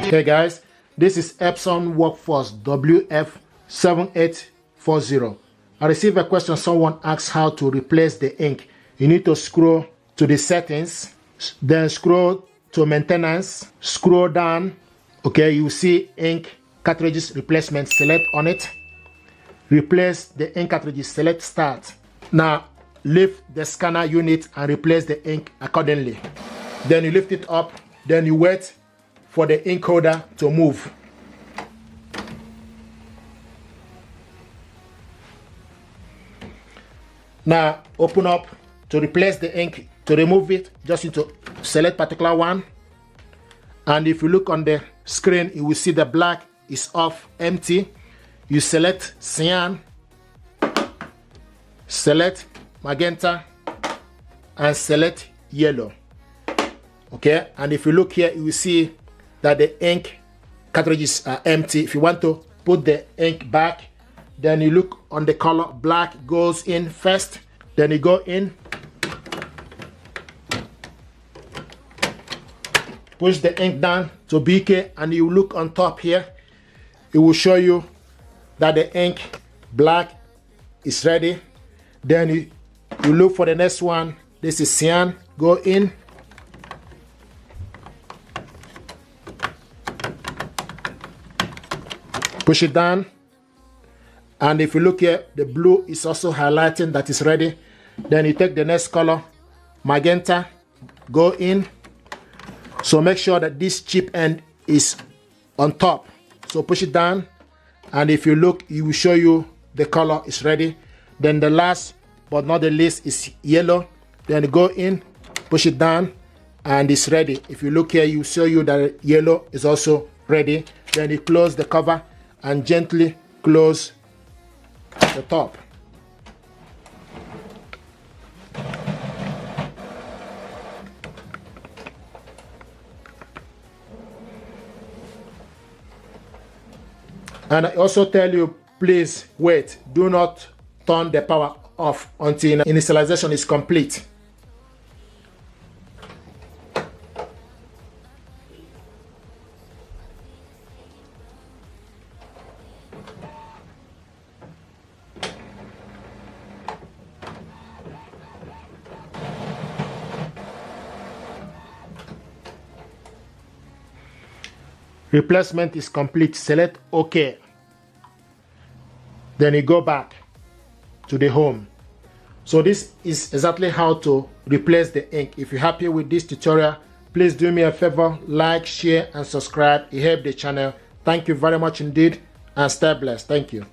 Okay guys, this is Epson Workforce WF7840. I received a question. Someone asked how to replace the ink. You need to scroll to the settings, then scroll to maintenance, scroll down. Okay, you see ink cartridges replacement, select on it. Replace the ink cartridges, select start. Now lift the scanner unit and replace the ink accordingly. Then you lift it up, then you wait for the ink holder to move. Now open up to replace the ink. To remove it, just need to select particular one, and if you look on the screen, you will see the black is off, empty. You select cyan, select magenta, and select yellow. Okay, and if you look here, you will see that the ink cartridges are empty. If you want to put the ink back, then you look on the color. Black goes in first, then you go in, push the ink down to BK, and you look on top here. It will show you that the ink black is ready. Then you look for the next one. This is cyan. Go in, push it down, and if you look here, the blue is also highlighting that is ready. Then you take the next color, magenta, go in. So make sure that this chip end is on top. So push it down, and if you look, it will show you the color is ready. Then the last but not the least is yellow. Then go in, push it down, and it's ready. If you look here, it will show you that yellow is also ready. Then you close the cover and gently close the top. And I also tell you, please wait. Do not turn the power off until initialization is complete. Replacement is complete. Select OK. Then you go back to the home. So this is exactly how to replace the ink. If you're happy with this tutorial, please do me a favor, like, share, and subscribe. It helps the channel. Thank you very much indeed, and stay blessed. Thank you.